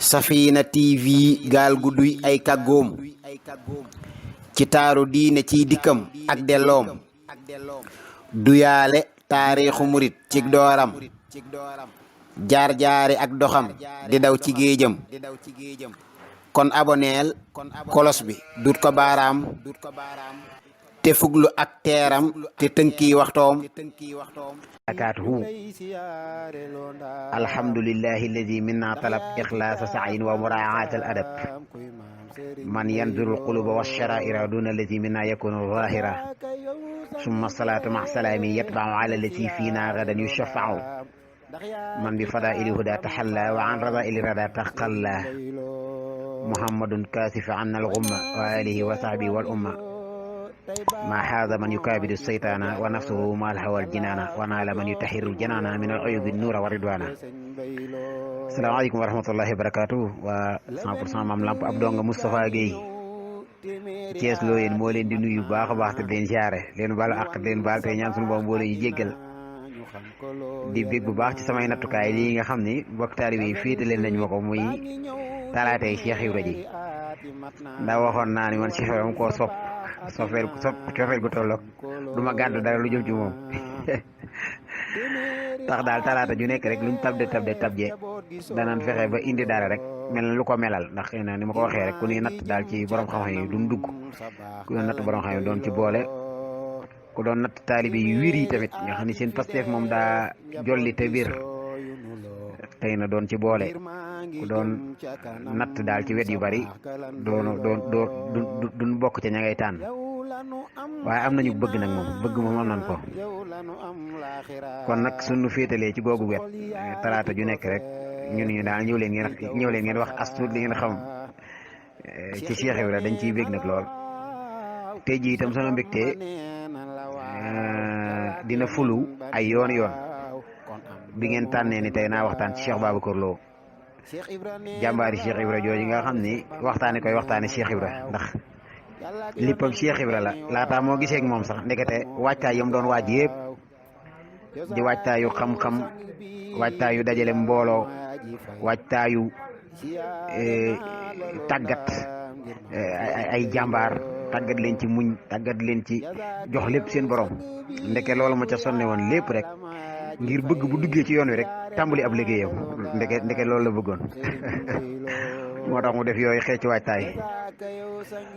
Safina TV gaal gu duy ay kàggoom ci taaru diine ciy dikkam ak delloom duyaale taarixu murit cig dooram jaar-jaari ak doxam di daw ci géejam kon aboneel kolos bi dut ko baaraam te fuglu ak teeram te tënki waxtoom akaatuhu alhamdulillahi alladi minna talab ixlaasa sa'yin wa muraaat al adab man yanzuru alquluba walsharaa'ira duna allati minna yakunu zahira summa salaatu ma salaami yatba'u ala allati fiina gadan yushafa'u man bi fadaa'ili huda taxalla wa an radaa'ili rada taxalla muhammadun kaasifa anna al-ghumma wa alihi wa sahbihi wal umma ما حاذ من يكابد الشيطان ونفسه ما الهوى الجنان ونال من يطهر الجنان من العيوب النور والرضوان. Asalaamaaleykum wa rahmatullahi wa barakaatu waa 100% Mame Lamp ab donga Moustapha Guèye Thiès loo yéen moo leen di nuyu baax a baax te leen siyaare leen baal ak leen baal te ñaan suñu borom boo leen jéggal di bég bu baax ci samay nattukaay lii nga xam ni mbokk taalibe yi féetale nañ ma ko muy talaatay Cheikh Ibra ji ndax waxoon naa ni man Cheikh Ibra koo sopp cofeel gu tolloog du ma gàddu dara lu jëm ci moom tax daal talaata ju nekk rek luñ tabje danaan fexe ba indi dara rek mel na lu ko melal ndax xëy na ni ma ko waxee rek ku ni natt daal ci borom xam-xam yi duñ dugg ku doon natt borom xam-xam yi doon ci boole ku doon natt taalibe yu wiir yi tamit nga xam ni seen pasteef moom daa jolli te biir tey na doon ci boole ku doon natt daal ci wet yu bari duñ bokk ca ña ngay tànn waaye am nañu bëgg nag moom bëgg moom am nañ ko kon nag suñu féetalee ci googu wet talaata ju nekk rek ñun ñu daal ñëw leen ngeen wax astuut li ngeen xam ci Cheikh Ibra dañ ciy bég nag lool tey ji itam sama mbégte dina fulu ay yoon bi ngeen tànnee ni tey naa waxtaan ci Cheikh Babacar Lo jàmbaari Cheikh Ibra jooju nga xam ni waxtaane Cheikh Ibra ndax léppam Cheikh Ibra la laataa moo gisee ak moom sax ndekete waajtaay yam doon waaj yëpp di waajtaayu xam-xam waajtaayu dajale mbooloo waajtaayu tàggat ay jàmbaar tàggat leen ci muñ tàggat leen ci jox lépp seen borom ndeke loolu ma ca sonne woon lépp rek ngir bëgg bu duggee ci yoon wi rek tàmbali ab liggéeyam ndeke loolu la bëggoon moo tax mu def yooyu xeec ci waajtaay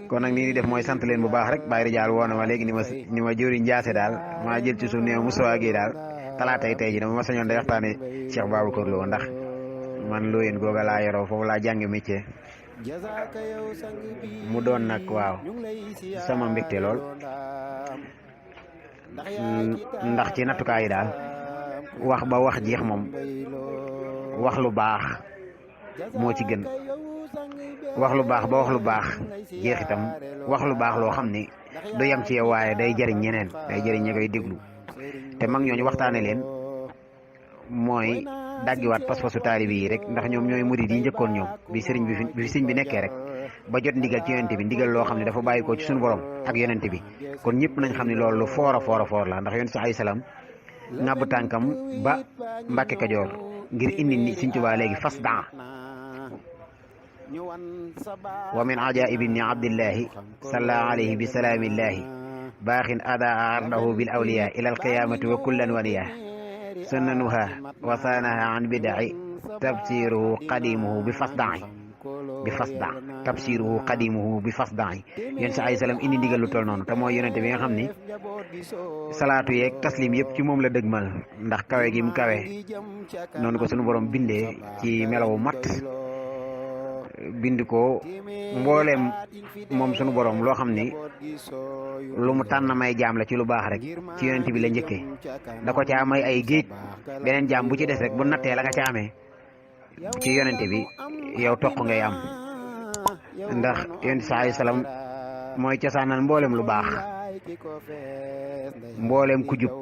kon nag nii di def mooy sant leen bu baax rek bàyyi rijaal woon na ma léegi ni ma jëriñ njaase daal maa jël ci suuf ne Moustapha Guèye daal talaatay tey ji dama ma sañoon day waxtaane Cheikh Babacar Lo ndax man loo yéen googa laa yoroo foofu laa jànge métier mu doon nag waaw sama mbégte lool ndax ci nattukaay yi daal wax ba wax jeex moom wax lu baax moo ci gën wax lu baax ba wax lu baax jeex itam wax lu baax loo xam ni du yem ci yow waaye day jëriñ ñeneen day jëriñ ñi koy déglu te mag ñooñu waxtaane leen mooy daggiwaat pas-pasu taalibe yi rek ndax ñoom ñooy murid yi njëkkoon ñoom bi sëriñ bi nekkee rek ba jot ndigal ci yonente bi ndigal loo xam ne dafa bàyyi ko ci suñu borom ak yonente bi kon ñëpp nañ xam ne loolu lu foor a foor la ndax yonente ay salaam ngàbb tànkam ba Mbàkke Kajoor ngir indi ni Sëriñ Tuubaa léegi fas daa wa min ajaibi ibni abdillahi salla alayhi bi salaamillahi baaxin adaa ardahu bil awliya ila alqiyamati wa kullan waliya sunnanuha wa saanaha an bidai tabsiruhu qadimuhu bi fasda tabsiruhu qadimuhu bi fasda yéen sa ay salaam indi ndigal lu toll noonu te mooy yonente bi nga xam ni salaatu yeeg taslim yëpp ci moom la dëgmal ndax kawe gi mu kawe noonu ko sunu borom bindee ci melawu mat bind ko mbooleem moom sunu borom loo xam ni lu mu tànn may jaam la ci lu baax rek ci yonent bi la njëkkee da ko caa may ay géej beneen jaam bu ci des rek bu nattee la nga ca amee ci yonent bi yow toq ngay am ndax yonent sa alayhi salaam mooy cosaanal mbooleem lu baax mbooleem ku jub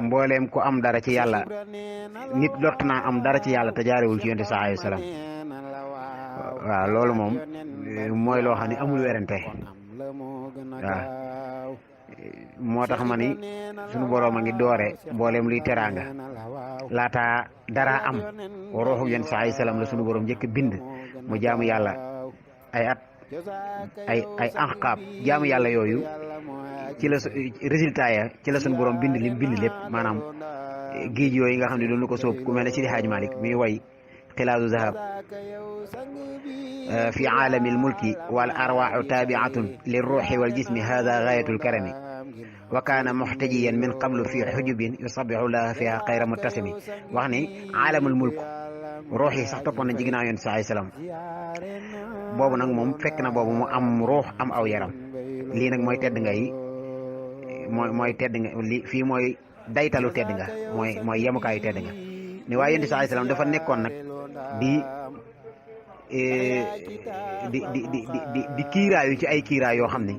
mbooleem ku am dara ci yàlla nit lott naa am dara ci yàlla te jaarewul ci yonent sa alayhi salaam waaw loolu moom mooy loo xam ne amul werante waaw moo tax ma ni sunu boroom a ngi doore mbooleem luy teraanga laata dara am ruuxu yonent saa salaam la sunu boroom njëkk bind mu jaamu yàlla ay at ay anqaab jaamu yàlla yooyu ci la résultat ya ci la sunu boroom bind lim bind lépp maanaam géej yooyu nga xam ne doon na ko sóob ku mel ne Sidi Hadj Malick mi way xilaasu zahab fi aalami almulki wal arwaaxu taabiatun lirruuxi wal jismi hada gaayatul karami wa kaana muxtajiyan min qablu fi xujubin yusabixu laha fiha xayra muttasimi wax ni aalamul mulk ruux yi sax toppoon nañ ci ginnaaw yonent saa salaam boobu nag moom fekk na boobu mu am ruux am aw yaram lii nag mooy tedd nga yi mooy tedd nga li fii mooy daytalu tedd nga mooy yemukaayu tedd nga ni waaye yonent saa salaam dafa nekkoon nag di kiiraayu ci ay kiiraay yoo xam ne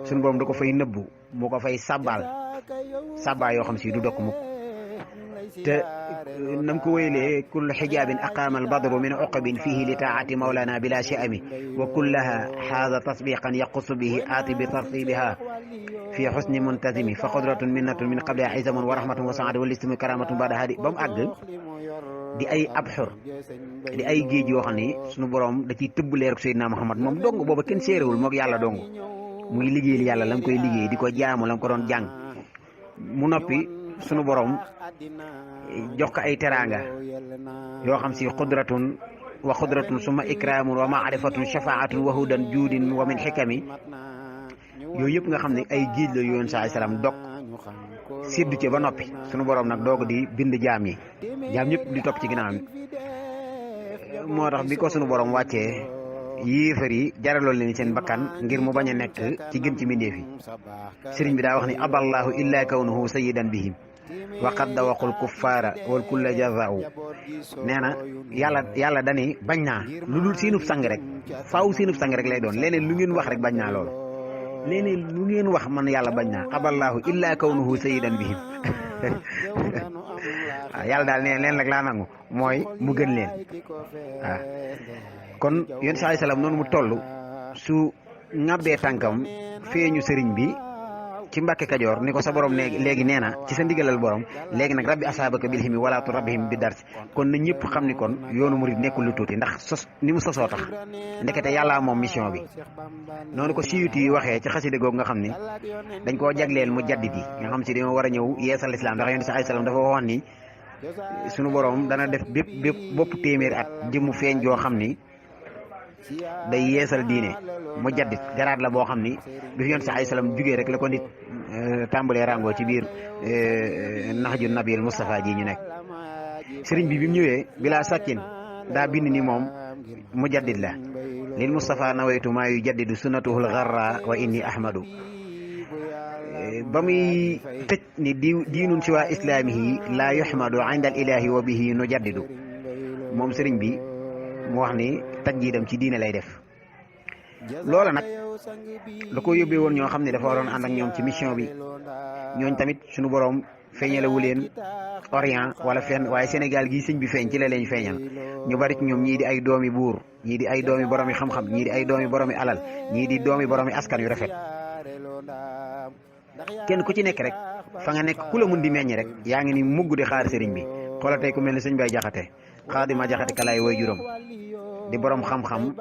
suñu borom da ko fay nëbbu mu ko fay sabbaa yoo xam si du dokk mukk te nam ko wéylee kullu xijaabin aqaama albadru min uqabin fihi li taati mawlana bila sha'ami wa kullaha xaada tasbiqan yaqusu bihi aati bi tartibiha fi xusni muntazimi fa qudratun minnatun min qabliha izamun wa rahmatun wa saada wa listimu karamatun baada hadi ba mu àgg di ay abxur di ay géej yoo xam ne sunu borom da ciy tëbb leer ko Seydina Muhammad moom dong booba kenn séeréwul moog yàlla dong muy liggéeyal yàlla la mu koy liggéey di ko jaamu la mu ko doon jàng mu noppi sunu borom jox ko ay teraanga yoo xam si xudratun summa ikramun wa maarifatun shafaatun wa hudan juudin wa min xikami yooyu yëpp nga xam ne ay géej la yoon saa salaam dog séddu ci ba noppi sunu borom nag doog di bind jaam ñëpp di topp ci ginnaawam moo tax bi ko sunu borom wàccee yéefar yi jaraloon leen seen bakkan ngir mu bañ a nekk ci gën ci mbindeef yi sëriñ bi daa wax ni aballahu illa kawnuhu sayyidan bihim wa qad dawaqul kuffaara wal kulla jazaa'u nee na yàlla dani bañ naa lu dul seenub sang rek faaw seenub sang rek lay doon leneen lu ngeen wax rek bañ naa loolu leneen lu ngeen wax man yàlla bañ naa aballahu illa kawnuhu sayyidan bihim waaw yàlla daal nee leen rek laa nangu mooy mu gën leen waaw kon yonent saa salaam noonu mu toll su ŋabbee tànkam feeñu sëriñ bi ci Mbàkke Kajoor ni ko sa borom léegi nee na ci sa ndigalal borom léegi nag rabbi asaabaka bil himi wala tu rabbihim bi darsi kon na ñëpp xam ni kon yoonu murid nekkul lu tuuti ndax ni mu sosoo tax ndekete yàlla moom mission bi noonu ko siyuti yi waxee ci xaside googu nga xam ni dañ koo jagleel mu jaddit yi nga xam si dañoo war a ñëw yeesal islam ndax yonent saa salaam dafa waxoon ni sunu borom dana def bopp téeméeri at jëmu feeñ joo xam ni day yeesal diine mu jaddit garaat la boo xam ni bi fi yonent saa salaam jugee rek la ko nit tàmbalee rango ci biir naxju nabil Moustapha ji ñu nekk sëriñ bi mu ñëwee bilaa sàkkin daa bind ni moom mu jaddit la lil Moustapha nawaytu maa yu jaddidu sunnatuhul garra wa inni ahmadu ba muy tëj ni diinun si waa islaamihi laa yuhmadu inda al ilahi wa bihi nu jaddidu moom sëriñ bi mu wax ni tajdiidam ci diine lay def loola nag da ko yóbbee woon ñoo xam ne dafa waroon ànd ak ñoom ci mission bi ñooñ tamit suñu borom feeñalewu leen Orient wala fenn waaye Sénégal gii sëñ bi feeñ ci la leen feeñal ñu bari ci ñoom ñii di ay doomi buur ñii di ay doomi boromi xam-xam ñii di ay doomi boromi alal ñii di doomi boromi askan yu rafet kenn ku ci nekk rek fa nga nekk ku la mun di meññ rek yaa ngi ni mugg di xaar sëriñ bi xoolal tey ku mel ne sëñ Bay Jaxate Xaadima Jaxate kalaay way juróom di borom xam-xam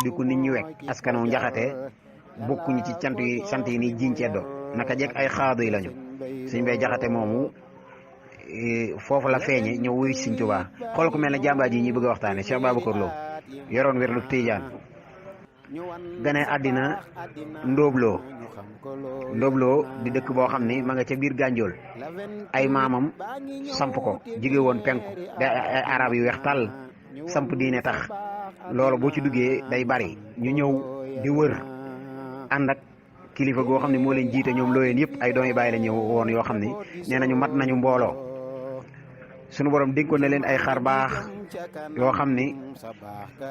di ko nit ñi wekk askanu Njaxate bokkuñu ci sant yi ni jiñ ceddo naka jekk ay xaadu yi lañu sëñ Bay Jaxate moomu foofu la feeñe ñëw wuyu Sëñ Tuubaa xool ku mel ne jàmbaar ji ñi bëgg a waxtaane Cheikh Babacar Lo yoroon wér lu Tijaan gane àddina Ndóobloo di dëkk boo xam ni ma nga ca biir Gànjool ay maamam samp ko jóge woon penku da ay arab yu weex tàll samp diine tax loolu boo ci duggee day bari ñu ñëw di wër ànd ak kilifa goo xam ne moo leen jiite ñoom looyeen yëpp ay doomi bàyyi la ñëw woon yoo xam ne nee nañu mat nañu mbooloo sunu borom dénkoon na leen ay xar baax yoo xam ni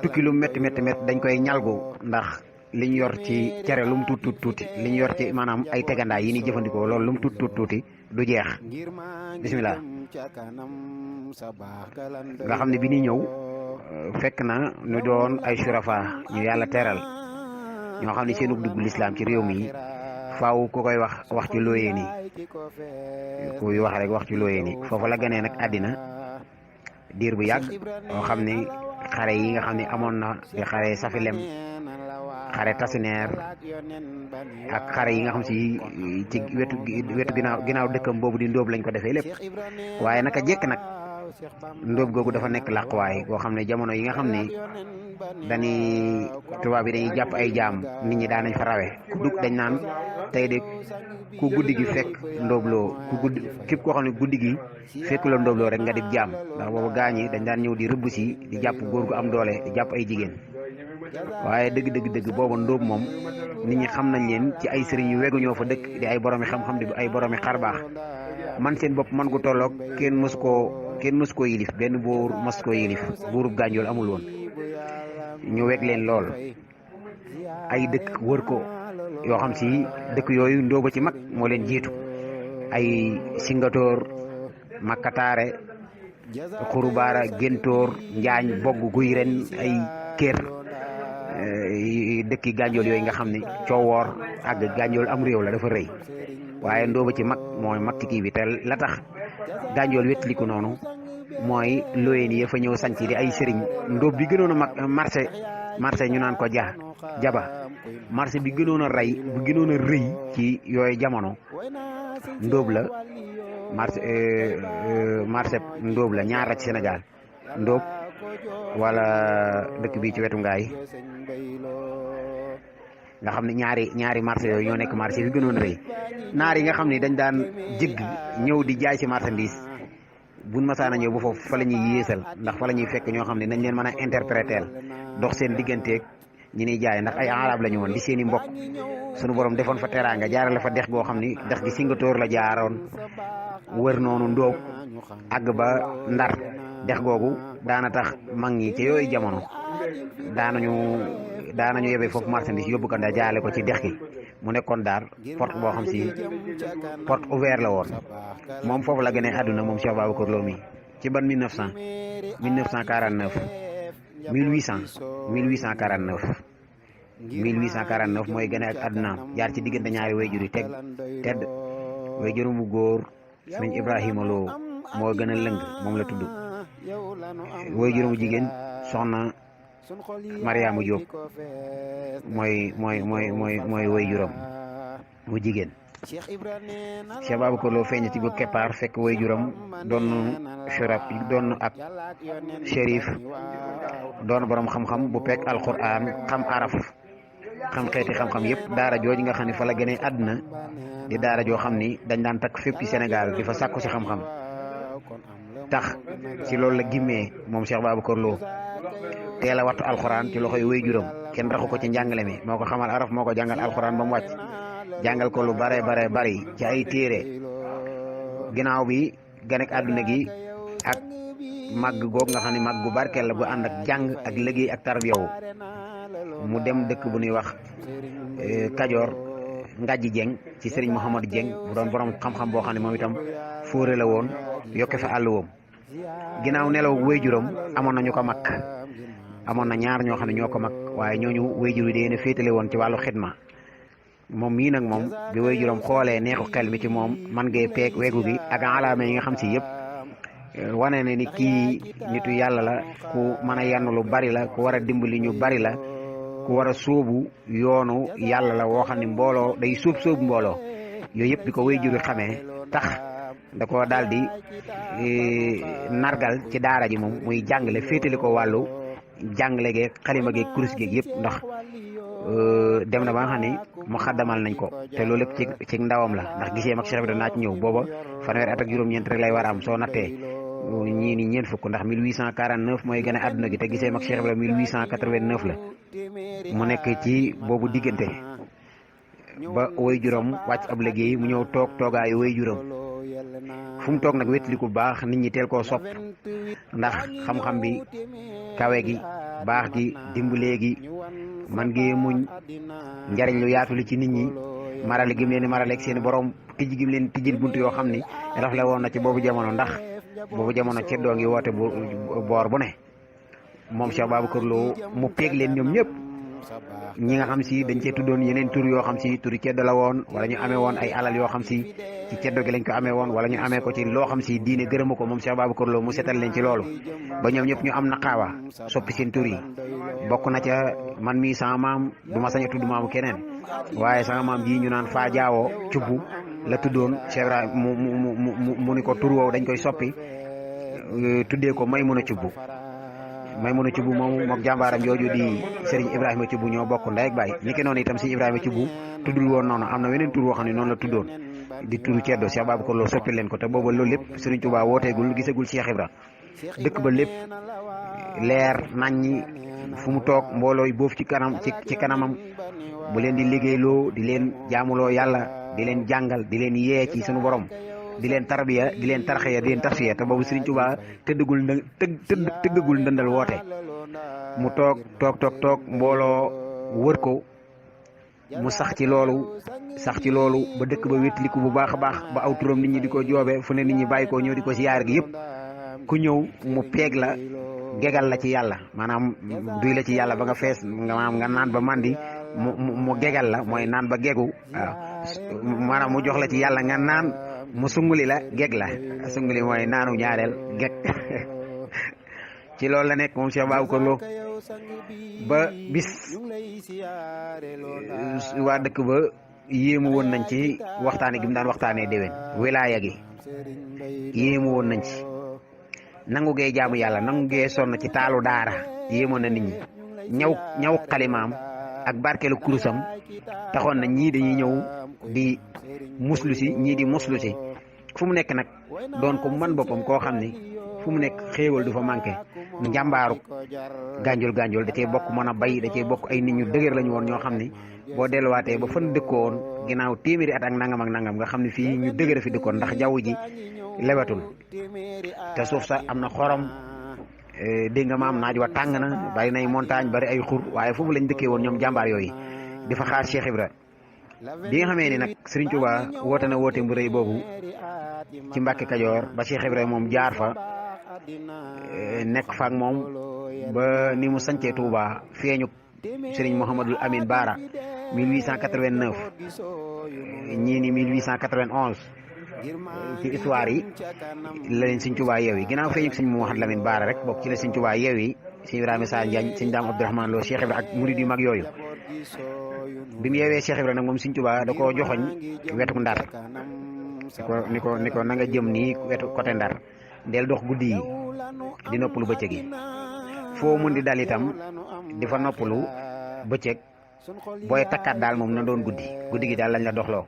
tukki lu métti dañ koy ñalgu ndax liñ yor ci cere lu mu tuuti liñ yor ci maanaam ay tegandaay yi ni jëfandikoo loolu lu mu tuuti du jeex bismillah nga xam ne bi ñuy ñëw fekk na ñu doon ay surafa ñu yàlla teral ñoo xam ne seenu dugg lislaam ci réew mi faaw ku koy wax ci looyee nii kuy wax rek wax ci looyee nii foofu la gënee nag àddina diir bu yàgg yoo xam ni xare yi nga xam ne amoon na di xare Safilem xare Tasineer ak xare yi nga xam si ci wetu ginnaaw dëkkam boobu di Ndóob lañ ko defee lépp waaye naka jekk nag Ndóob googu dafa nekk làquwaay boo xam ne jamono yi nga xam ne dañuy tubaab yi dañuy jàpp ay jaam nit ñi daan nañ fa rawe ku dugg dañ naan tey de ku guddi gi fekk ndóobloo képp koo xam ne guddi gi fekk la ndóobloo rek nga di jaam ndax boobu gaañ yi dañ daan ñëw di rëbb si di jàpp góor gu am doole di jàpp ay jigéen waaye dëgg boobu Ndóob moom nit ñi xam nañ leen ci ay sëriñ yu wegu ñoo fa dëkk di ay boromi xam-xam di ay boromi xarbaax man seen bopp man gu tolloog kenn mësu koo yilif benn buur mës koo yilif buurub Gànjool amul woon ñu weg leen lool ay dëkk wër ko yoo xam si dëkk yooyu Ndóoba ci mag moo leen jiitu ay Singatoor Makkataare Xurubaara Géntoor Njaañ Bogg Guy Ren ay Kér dëkki Gànjool yooyu nga xam ne coowoor ak Gànjool am réew la dafa rëy waaye Ndóoba ci mag mooy mag ci kii bi te la tax Gànjool wétliku noonu mooy looyeen yi fa ñëw sanc di ay sëriñ Ndóob bi gënoon a mag marché ñu naan ko jaba marché bi gënoon a rëy ci yooyu jamono Ndóob la marché Ndóob la ñaar la ci Sénégal Ndóob wala dëkk bi ci wetu ngaay nga xam ne ñaari marché yooyu ñoo nekk marché bi gënoon rëy naar yi nga xam ne dañ daan jëgg ñëw di jaay ci marchandise buñ masaana ñëw ba foofu fa la ñuy yéesal ndax fa la ñuy fekk ñoo xam ne nañ leen mën a interpréter dox seen digganteeg ñi ñuy jaay ndax ay arab la ñu woon di seen i mbokk sunu borom defoon fa teraanga jaarale fa dex goo xam ni dex gi Singatoor la jaaroon wër noonu Ndóob àgg ba Ndar dex googu daana tax mag ñi ci yooyu jamono daanañu yebee foofu marchandise yóbbu ko Ndar jaarale ko ci dex gi mu nekkoon daal porte boo xam si porte ouvert la woon moom foofu la gënee àdduna moom Cheikh Babacar Lo mi ci ban 1949 1849 mooy gënee ak àddunaam jaar ci diggante ñaari wayjur yi tedd wayjuram bu góor sëñ Ibrahima Lo moo gën a lëng moom la tudd wayjuram bu jigéen soxna Mariama Diop mooy wayjuram bu jigéen Cheikh Babacar Lo feeñ ci bu keppaar fekk wayjuram doon shurab doon ab shérif doon borom xam-xam bu pekk alquran xam araf xam xeeti xam-xam yëpp daara jooju nga xam ne fa la gënee àdduna di daara joo xam ni dañ daan takk fépp ci Sénégal di fa sàkku si xam-xam tax ci loolu la gimmee moom Cheikh Babacar Lo teel a wattu alxuraan ci loxoy wayjuram kenn raxu ko ci njàngale mi moo ko xamal araf moo ko jàngal alxuraan ba mu wàcc jàngal ko lu bare bari ci ay téere ginnaaw bi ganek àdduna gi ak màgg goog nga xam ne màgg gu barkeel la bu ànd ak jàng ak liggéey ak tarbiyawu mu dem dëkk bu ñuy wax Kajoor Ngàjji Jeng ci Serigne Mouhamadou Jeng bu doon borom xam-xam boo xam ne moom itam fóore la woon yokke fa àll woom ginnaaw nelaw wayjuram amoon na ñu ko mag amoon na ñaar ñoo xam ne ñoo ko mag waaye ñooñu wayjur yi dee féetale woon ci wàllu xidma moom mii nag moom bi wayjuram xoolee neexu xel mi ci moom man ngee peeg wegu gi ak alaama yi nga xam si yëpp wane ne ni kii nitu yàlla la ku mën a yann lu bari la ku war a dimbali ñu bari la ku war a sóobu yoonu yàlla la woo xam ne mbooloo day sóobu mbooloo yooyu yëpp bi ko wayjur yi xamee tax da ko daal di nargal ci daara ji moom muy jàngale féetali ko wàllu jàngale geeg xalima geeg kurus geeg yëpp ndax dem na ba nga xam ne mu xaddamal nañ ko te loolu lépp ci ndawam la ndax gisee mag Cheikh bi danaa ci ñëw booba fanweeri at ak juróom-ñeent rek lay war a am soo nattee ñii ni ñeent fukk ndax 1849 mooy gën a àdduna gi te gisee mag Cheikh bi 1889 la mu nekk ci boobu diggante ba way juróom wàcc ab liggéey mu ñëw toogaayu way juróom fu mu toog nag wétali ku baax nit ñi teel koo sopp ndax xam-xam bi kawe gi baax gi dimbalee gi man gi muñ njariñ lu yaatu li ci nit ñi marale gim leen marale ak seen borom tijji gim leen tijjil bunt yoo xam ni rafle woon na ci boobu jamono ndax boobu jamono ceddoo ngi woote boor bu ne moom Cheikh Babacar Lo mu peeg leen ñoom ñëpp ñi nga xam si dañ cee tuddoon yeneen tur yoo xam si turi ceddo la woon wala ñu amee woon ay alal yoo xam si ci ceddo gi lañ ko amee woon wala ñu amee ko ci loo xam si diine gërëma ko moom Cheikh Babacar Lo mu setal leen ci loolu ba ñoom ñëpp ñu am naqaawa soppi seen tur yi bokk na ca man mii sama maam du ma sañ a tudd maamu keneen waaye sama maam ji ñu naan faa jaawoo cubbu la tuddoon Cheikh Ibrahima mu ni ko tur woowu dañ koy soppi tuddee ko Maymuna Cubbu Maymuna Cubbu moomu mook jàmbaaram jooju di Serigne Ibrahima Cubbu ñoo bokk ndey ak baay ni ki noonu itam si Ibrahima Cubbu tuddul woon noonu am na weneen tur woo xam ne noonu la tuddoon di turu ceddo Cheikh Babacar Lo soppi leen ko te booba loolu lépp Serigne Touba wooteegul gisagul Cheikh Ibra dëkk ba lépp leer naññi fu mu toog mbooloo yi boofu ci kanamam bu leen di liggéeyloo di leen jaamuloo yàlla di leen jàngal di leen yee ci sunu borom di leen tarbiya di leen tarxiya di leen tafsiya te boobu Serigne Touba tëggagul ndëndal woote mu toog mbooloo wër ko mu sax ci loolu ba dëkk ba wétliku bu baax a baax ba aw turam nit ñi di ko joobe fu ne nit ñi bàyyi ko ñëw di ko siyaar gi yëpp ku ñëw mu peeg la gegal la ci yàlla maanaam duy la ci yàlla ba nga fees nga naan ba mandi mu gegal la mooy naan ba gegu waaw maanaam mu jox la ci yàlla nga naan mu sunguli la geg la sunguli mooy naanu ñaareel geg ci loolu la nekk moom Cheikh Babacar Lo ba bis waa dëkk ba yéemu woon nañ ci waxtaane gi mu daan waxtaanee déwén wilaaya gi yéemu woon nañ ci nangu gee jaamu yàlla nangu gee sonn ci taalu daara yéemoon na nit ñi ñaw xalimaam ak barkeelu kurusam taxoon na ñii dañuy ñëw di muslu si ñii di muslu si fu mu nekk nag doon ko man boppam koo xam ni fu mu nekk xéewal du fa manqué njàmbaaru gànjol da cee bokk mën a bay da cee bokk ay nit ñu dëgër lañu woon ñoo xam ni boo delluwaatee ba fan dëkkoon ginnaaw téeméeri at ak nangam nga xam ne fii ñu dëgër fi dëkkoon ndax jaww ji lewetul te suuf sa am na xorom dégg nga maam naaj wa tàng na bari nay montagne bari ay xur waaye foofu lañ dëkkee woon ñoom jàmbaar yooyu di fa xaar Cheikh Ibra bi nga xamee ni nag Serigne Touba woote na woote bu rëy boobu ci Mbàkke Kajoor ba Cheikh Ibra moom jaar fa nekk fa ak moom ba ni mu sancee Touba feeñu Serigne Mouhamadul Amin Baara 1889 ñii ni 1891 ci histoire yi la leen Serigne Touba yeew yi ginnaaw feeñu Serigne Mouhamadul Amin Baara rek bokk ci la Serigne Touba yeew yi Serigne Ibrahima Sarr Ndiagne Serigne Dame Abdourahmane Lo Cheikh Ibra ak murid yu mag yooyu bi mu yeewee Cheikh Ibra nag moom Serigne Touba da koo joxoñ wetu Ndar ni ko na nga jëm nii wetu côté Ndar del dox guddi yi di noppalu bëccëg yi foo mun di dal itam di fa noppalu bëccëg booy takkaat daal moom na doon guddi gi daal lañ la doxloo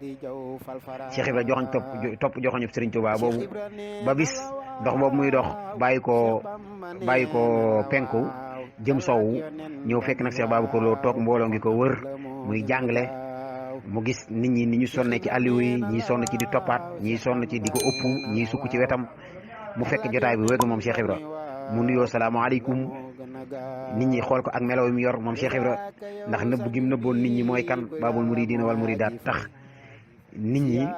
Cheikh Ibra joxoñ topp joxoñu Serigne Touba boobu ba bis dox boobu muy dox bàyyi ko penku jëm soowu ñëw fekk nag Cheikh Babacar Lo toog mbooloo ngi ko wër muy jàngale mu gis nit ñi ni ñu sonne ci àlliw yi ñii sonn ci di toppaat ñii sonn ci di ko ëpp ñii sukk ci wetam mu fekk jotaay bi wegu moom Cheikh Ibra mu nuyoo salaamaaleykum nit ñi xool ko ak melaw yi mu yor moom Cheikh Ibra ndax nëbb gi mu nëbboon nit ñi mooy kan baabul muridiina wal muridaat tax nit ñi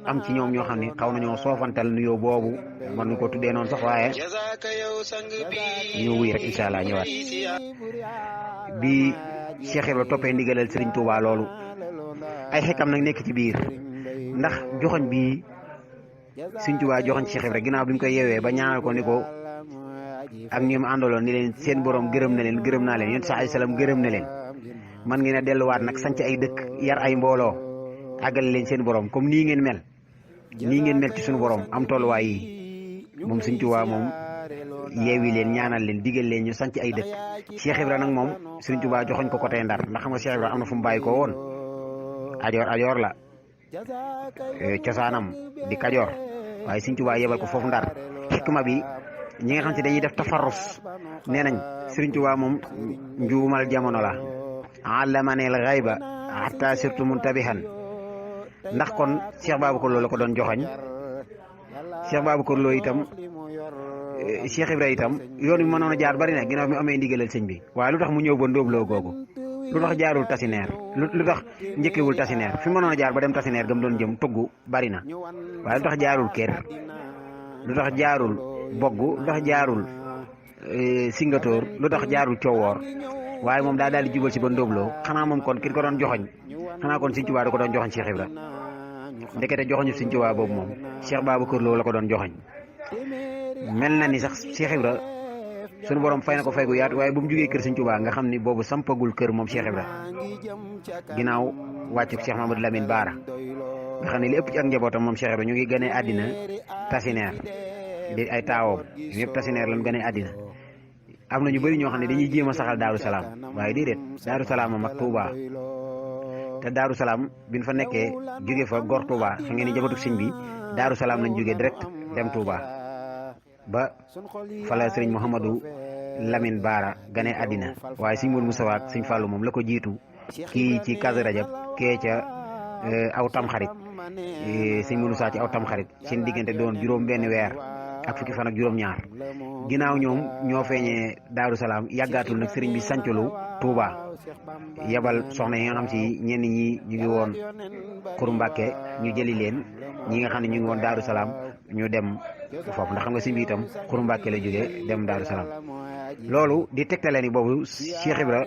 am ci ñoom ñoo xam ne xaw nañoo soofantal nuyoo boobu man ñu ko tuddee noonu sax waaye ñu wuy rek incha allah ñëwaat bi Cheikh Ibra toppee ndigalal Serigne Touba loolu ay xekkam nag nekk ci biir ndax joxoñ bi Serigne Touba joxoñ Cheikh Ibra ginnaaw bi mu koy yeewee ba ñaanal ko ni ko ak ñoom àndaloon ni leen seen borom gërëm na leen gërëm naa leen yonent sa ay salaam gërëm na leen man ngeen a delluwaat nag sanc ay dëkk yar ay mbooloo àggale leen seen borom comme nii ngeen mel ci suñu borom am tolluwaay yi moom Serigne Touba moom yeewi leen ñaanal leen digal leen ñu sanc ay dëkk Cheikh Ibra nag moom Serigne Touba joxoñ ko côté Ndar ndax xam nga Cheikh Ibra am na fu mu bàyyi ko woon ajoor la cosaanam di Kajoor waaye Serigne Touba yebal ko foofu Ndar xikma bi ñi nga xam te dañuy def tafarrus nee nañ Serigne Touba moom njuumal jamono la allamaneel xayba hatta surtout muntabihan ndax kon Cheikh Babacar Lo la ko doon joxoñ Cheikh Babacar Lo itam Cheikh Ibra itam yoon bi mënoon a jaar bari na ginnaaw mi amee ndigalal sëñ bi waaye lu tax mu ñëw ba ndóobloo googu lu tax jaarul tasineer lu tax njëkkewul tasineer fi mënoon a jaar ba dem tasineer gam doon jëm tugg bari na waaye lu tax jaarul kër lu tax jaarul bogg lu tax jaarul singatoor lu tax jaarul coowoor waaye moom daal di jubal si ba ndóobloo xanaa moom kon ki ko doon joxoñ xanaa kon Sëñ Tuubaa da ko doon joxoñ Cheikh Ibra ndekete joxoñu Sëñ Tuubaa boobu moom Cheikh Babacar Lo la ko doon joxoñ mel na ni sax Cheikh Ibra sunu borom fay na ko fay gu yaatu waaye bu mu jugee kër Sëñ Tuubaa nga xam ni boobu sampagul kër moom Cheikh Ibra ginnaaw wàccu Cheikh Mamadou Lamine Baara nga xam ne li ëpp ci ak njabootam moom Cheikh Ibra ñu ngi gënee àddina Tasineer di ay taawoom ñëpp Tasineer lañ gënee àddina am na ñu bëri ñoo xam ne dañuy jéem a saxal Daaru Salaam waaye déedéet Daaru Salaam am ak Touba te Daaru Salaam bi ñu fa nekkee jóge fa gor Touba fa ngeen ni jabatu sëñ bi Daaru Salaam lañ jógee direct dem Touba ba fa la sëriñ Mouhamadou Lamine Baara gane àddina waaye sëñ Mourou Moustapha ak sëñ Fallou moom la ko jiitu kii ci Kazu Rajab kee ca aw Tamxarit sëñ Mourou Moustapha ci aw Tamxarit seen diggante doon juróom benn weer ak fukki fan ak juróom-ñaar ginnaaw ñoom ñoo feeñee Daaru Salaam yàggaatul nag sëriñ bi sanculu Touba yebal soxna yi nga xam si ñenn ñi ñu ngi woon Xuru Mbàkke ñu jëli leen ñi nga xam ne ñu ngi woon Daaru Salaam ñu dem foofu ndax xam nga sëñ bi itam Xuru Mbàkke la jógee dem Daaru Salaam loolu di tegtale ni boobu Cheikh Ibra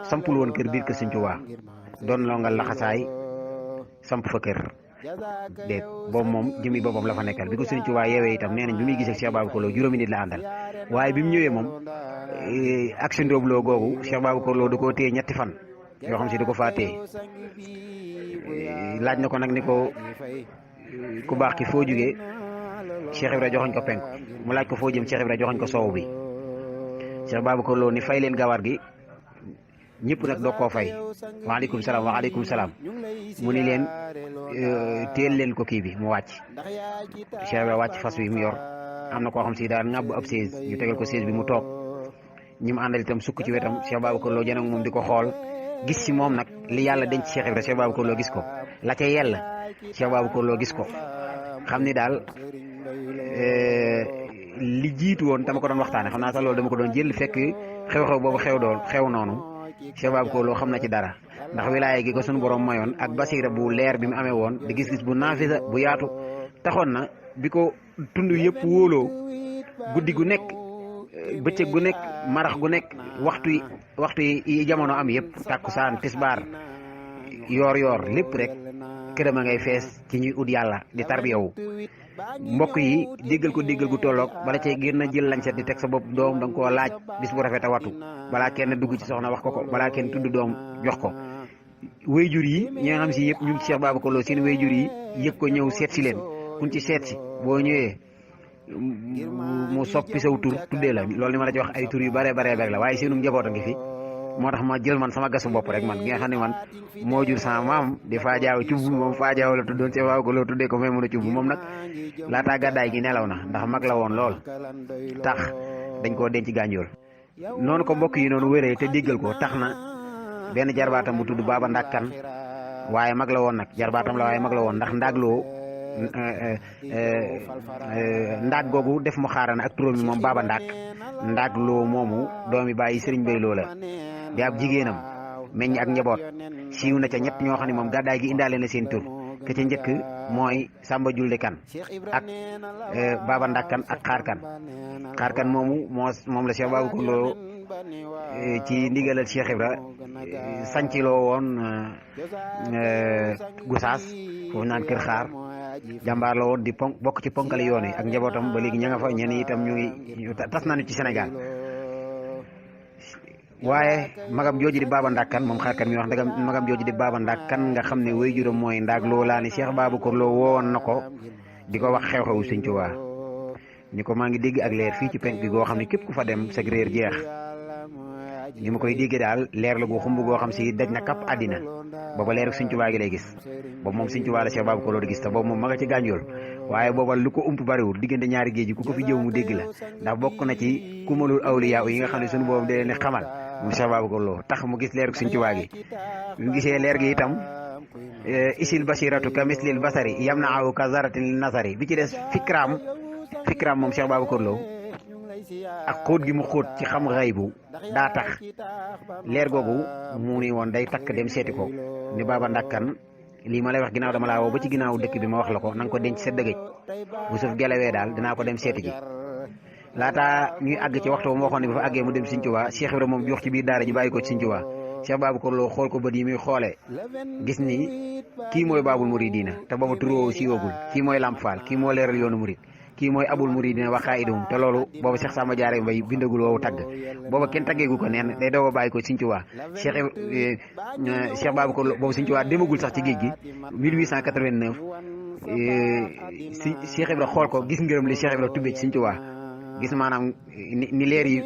sampul woon kër biir kër Sëñ Tuubaa doon longal laxasaay samp fa kër déet boobu moom jëmi boppam la fa nekkal bi ko Sëñ Tuubaa yeewee itam nee nañ bi muy gisee Cheikh Babacar Lo juróomi nit la àndal waaye bi mu ñëwee moom ak si ndóobloo googu Cheikh Babacar Lo da koo téye ñetti fan yoo xam si da ko faa téye laaj na ko nag ni ko ku baax ki foo jugee Cheikh Ibra joxoñ ko penku mu laaj ko foo jëm Cheikh Ibra joxoñ ko soow bi Cheikh Babacar Lo ni fay leen gawar gi ñëpp nag doog koo fay waaleykum salaam waaleykum salaam mu ni leen téel leen ko kii bi mu wàcc Cheikh Ibra wàcc fas wi mu yor am na koo xam si daal ŋàbb ab sées ñu tegal ko sées bi mu toog ñi mu àndal itam sukk ci wetam Cheikh Babacar Lo jën ak moom di ko xool gis si moom nag li yàlla denc Cheikh Ibra Cheikh Babacar Lo gis ko la ca yella Cheikh Babacar Lo gis ko xam ni daal li jiitu woon dama ko doon waxtaane xam naa sax loolu dama ko doon jël fekk xew-xew boobu xew noonu Cheikh Babacar Lo xam na ci dara ndax wilaaya gi ko suñu borom mayoon ak basira bu leer bi mu amee woon di gis-gis bu naafisa bu yaatu taxoon na bi ko tund yëpp wóoloo guddi gu nekk bëccëg gu nekk marax gu nekk waxtu yi jamono am yëpp tàkkusaan tisbaar yoor lépp rek këram a ngay fees ci ñuy ut yàlla di tarbiyawu mbokk yi déggal gu tolloog bala cee gën a jël lañset di teg sa bopp doom da nga koo laaj bis bu rafet a watu balaa kenn dugg ci soxna wax ko balaa kenn tudd doom jox ko wayjur yi ñi nga xam si yëpp ñu ngi ci Cheikh Babacar Lo seen wayjur yi yëg ko ñëw seet si leen kuñ ci seet si boo ñëwee mu soppi saw tur tuddee la loolu ni ma la ci wax ay tur yu bare la waaye seenu njaboot a ngi fi moo tax ma jël man sama gasu bopp rek man gi nga xam ne man moo jur sama maam di faajaaw cubb moom faajaaw la tuddoon Cheikh Babacar Lo tuddee ko may mën a cubb moom nag laataa gàddaay gi nelaw na ndax mag la woon lool tax dañ koo denc gànjool noonu ko mbokk yi noonu wéree te déggal ko tax na benn jarbaatam bu tudd Baba Ndakkan waaye mag la woon nag jarbaatam la waaye mag la woon ndax ndaagloo ndaag googu def mu xaarana ak turóom yi moom Baba ndaagloo moomu doomi bàyyi Sëriñ Bay Lo la di ab jigéenam meññ ak njaboot siiw na ca ñett ñoo xam ne moom gàddaay gi indaale na seen tur ke ca njëkk mooy Samba Julde Kan ak Baba Ndakkan ak xaar kan moomu moom la Cheikh Babacar Lo ci ndigalal Cheikh Ibra sanciloo woon Gusaas foofu naan kër xaar jàmbaar la woon di bokk ci ponkali yoon yi ak njabootam ba léegi ña nga fa ñenn itam ñu ngi tas nañu ci Sénégal waaye magam jooju di Baba Ndakkan moom xaar kan mi wax ndagam magam jooju di Baba Ndakkan nga xam ne way juróom mooy ndaag loo laa ni Cheikh Babacar Lo woowoon na ko di ko wax xew-xewu Sëñ Tuubaa ni ko maa ngi dégg ak leer fii ci penk gi goo xam ne képp ku fa dem sag réer jeex ni ma koy déggee daal leer la gu xumb goo xam si daj na kapp àddina booba leer ak Sëñ Tuubaa gi lay gis boobu moom Sëñ Tuubaa la Cheikh Babacar Lo di gis te boobu moom ma nga ci gànjool waaye booba lu ko ump bariwul diggante ñaari géej gi ku ko fi jëw mu dégg la ndax bokk na ci kumalul awliya yi nga xam ne suñu boobu da leen xamal moom Cheikh Babacar Lo tax mu gis leer ak Sëñ Tuubaa gi mu gisee leer gi itam isil basiratu ka mislil basari yam na aw ka zaratin li nasari bi ci des fikraam moom Cheikh Babacar Lo ak xóot gi mu xóot ci xam xaybu daa tax leer googu mu ni woon day takk dem seeti ko ni Baba Ndakkan lii ma lay wax ginnaaw dama laa woo ba ci ginnaaw dëkk bi ma wax la ko na nga ko denc sa dëgëj bu suuf gelawee daal dinaa ko dem seeti ji laataa ñuy àgg ci waxtu ba mu waxoon ne ba fa àggee mu dem Sëñ Tuubaa Cheikh Ibra moom jox ci biir daara ji bàyyi ko ci Sëñ Tuubaa Cheikh Babacar Lo xool ko bët yi muy xoolee gis ni kii mooy Baabul Muridiina te booba turoo siiwagul kii mooy Lamp Fall kii moo leeral yoonu murid kii mooy Abul Muridiina wa qaa'idahum te loolu booba Cheikh Samba Diarra Mbaye bindagul woowu tagg booba kenn taggeegu ko neen day doog a bàyyi ko Sëñ Tuubaa Cheikh Babacar Lo boobu Sëñ Tuubaa demagul sax ci géej gi 1889 si Cheikh Ibra xool ko gis ngërëm li Cheikh Ibra tubbee ci Sëñ Tuubaa gis maanaam ni leer yi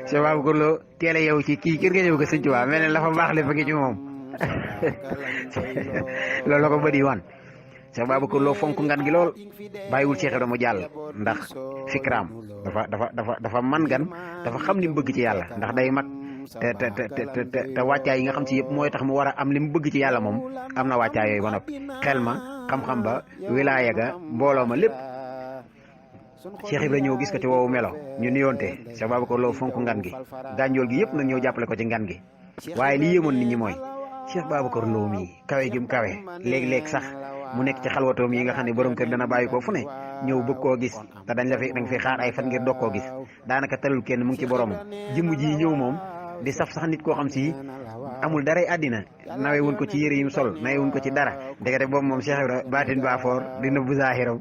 Cheikh Babacar Lo teel a yow ci kii kër nga ñëw ko Sëñ Tuubaa mel ne la fa baax lépp ngi ci moom loolu la ko bëri wan Cheikh Babacar Lo fonk ngan gi lool bàyyiwul Cheikh Ibra mu jàll ndax fikraam dafa man gan dafa xam li mu bëgg ci yàlla ndax day mag te wàccaay yi nga xam si yëpp mooy tax mu war a am li mu bëgg ci yàlla moom am na wàccaay yooyu ba noppi xel ma xam-xam ba wilaaya ga mbooloo ma lépp Cheikh Ibra ñëw gis ko ci woowu melo ñu nuyoonte Cheikh Babacar Lo fonk ngan gi gànjool gi yëpp nag ñëw jàppale ko ci ngan gi waaye li yéemoon nit ñi mooy Cheikh Babacar Lo mii kawe gi mu kawe léeg-léeg sax mu nekk ci xalwatoom yi nga xam ne borom kër dana bàyyi ko fu ne ñëw bëgg koo gis te da nga fi xaar ay fan ngir dog koo gis daanaka talul kenn mu ngi ci boromam jëmm ji ñëw moom di saf sax nit koo xam si amul daray àddina nawe wuñ ko ci yére yi mu sol nawe wuñ ko ci dara ndekete boobu moom Cheikh Ibra baatin baafoor di nëbbu zaahiram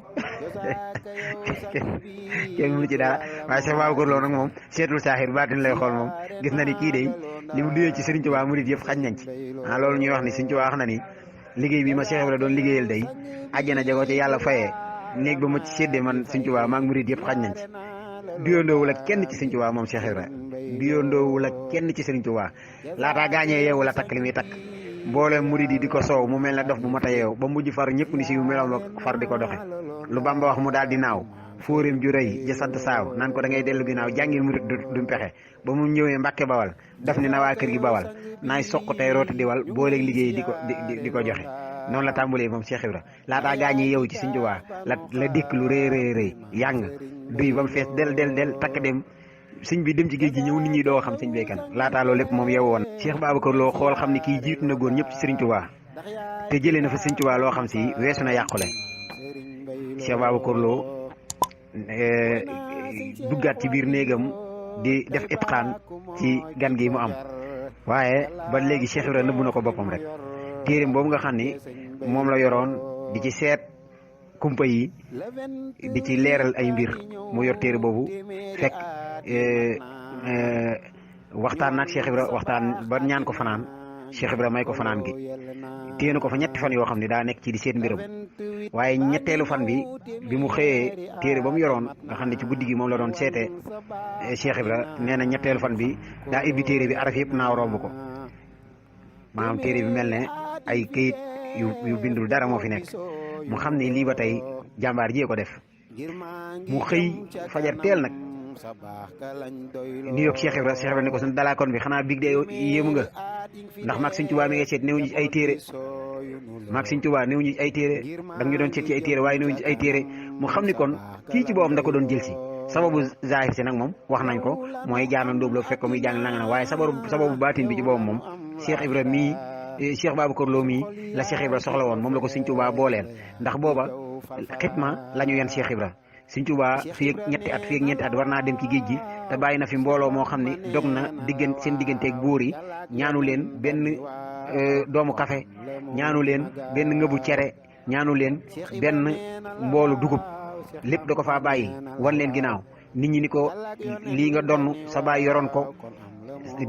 kenn mënu ci dara waaye Cheikh Babacar Lo nag moom seetul saahir baatin lay xool moom gis na ni kii day li mu duyee ci Serigne Touba murid yëpp xañ nañ ci loolu ñuy wax ni Serigne Touba wax na ni liggéey bi ma Cheikh Ibra doon liggéeyal day àjjana jago ci yàlla fayee néeg ba ma ci séddee man Serigne Touba maag murid yëpp xañ nañ ci duyandoowul ak kenn ci Serigne Touba moom Cheikh Ibra duyandoowul ak kenn ci Serigne Touba laataa gaañee yeewu la takk li muy takk mboolem murid yi di ko soow mu mel ne dof bu mata yeew ba mujj far ñëpp ni si yu meloom ak far di ko doxe lu Bamba wax mu daal di naaw fóorim ju rëy ja sant saaw naan ko da ngay dellu ginnaaw jàngil murid du pexe ba mu ñëwee Mbàkke Bawal daf ni na waa kër gi Bawal naay soq tey rooti diwal booleeg liggéey di ko joxe noonu la tàmbalee moom Cheikh Ibra laataa gaañee yeewu ci Sëñ Tuubaa la dikk lu rëy yàng duy ba mu fees del takk dem sëñ bi dem ci géej gi ñëw nit ñi doo xam sëñ béykan laataa loolu lépp moom yeewu woon Cheikh Babacar Lo xool xam ni kii jiitu na góor ñëpp ci Sëriñ Tuubaa te jëlee na fa Sëñ Tuubaa loo xam si weesu na yàqule Cheikh Babacar Lo duggaat ci biir néegam di def itqaan ci gan gi mu am waaye ba léegi Cheikh Ibra nëbbu na ko boppam rek téereem boobu nga xam ni moom la yoroon di ci seet kumpa yi di ci leeral ay mbir mu yor téere boobu fekk waxtaan naag Cheikh Ibra waxtaan ba ñaan ko fanaan Cheikh Ibra may ko fanaan gi téye na ko fa ñetti fan yoo xam ne daa nekk ci di seet mbiram waaye ñetteelu fan bi mu xëyee téere ba mu yoroon nga xam ne ci guddi gi moom la doon seete Cheikh Ibra nee na ñetteelu fan bi daa ibbi téere bi araf yëpp naaw romb ko maanaam téere bi mel ne ay këyit yu bindul dara moo fi nekk mu xam ne lii ba tey jàmbaar jee ko def mu xëy fajar teel nag ni yoog Cheikh Ibra ne ko suñu dalaakoon bi xanaa big de yéemu nga ndax maag Sëñ Tuubaa mi ngay seet néew ñu ay téere maag Sëñ Tuubaa néew ñu ay téere da nga ñu doon seet ci ay téere waaye néew ñu ay téere mu xam ni kon kii ci boppam da ko doon jël si sababu zahir si nag moom wax nañ ko mooy jaana ndóob la fekk ko muy jàng nanga na waaye sababu baatin bi ci boppam moom Cheikh Ibra mii Cheikh Babacar Lo mii la Cheikh Ibra soxla woon moom la ko Sëñ Tuubaa booleel ndax booba xitma la ñu yan Cheikh Ibra Sëñ Tuubaa fii ak ñetti at war naa dem ci géej gi te bàyyi na fi mbooloo moo xam ne dog na seen digganteeg buur yi ñaanu leen benn doomu kafe ñaanu leen benn ngëbu cere ñaanu leen benn mboolu dugub lépp da ko faa bàyyi wan leen ginnaaw nit ñi ni ko lii nga donn sa baay yoroon ko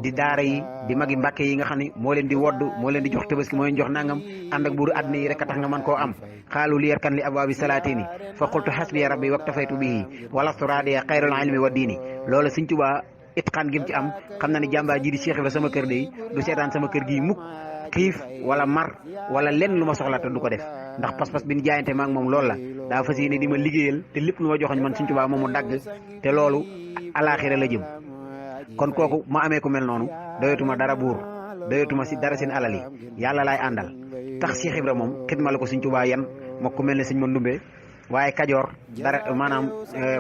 di daara yi di magi mbàkke yi nga xam ne moo leen di wodd moo leen di jox tabaski moo leen jox nangam ànd ak buuru àddina yi rek a tax nga mën koo am xaalu li yarkan li abwaabi salaatini fa qultu hasbiya rabbi waktafaytu bihi walastu raadiya xayrul ilmi wa diini loolu Sëñ Tuubaa itqaan gi mu ci am xam na ne jàmbaar ji di Cheikh Ibra sama kër de du seetaan sama kër gi mukk xiif wala mar wala lenn lu ma soxla te du ko def ndax pas-pas bi ñu jaayante maag moom loolu la daa fas yéene di ma liggéeyal te lépp lu ma joxoñ man Sëñ Tuubaa moomu dagg te loolu alaaxira la jëm kon kooku ma amee ku mel noonu doyatuma dara buur doyatuma si dara seen alal yi yàlla laay àndal tax Cheikh Ibra moom xidma la ko Sëñ Tuubaa yan moo ku mel ne sëñ ma ndumbe waaye Kajoor dara maanaam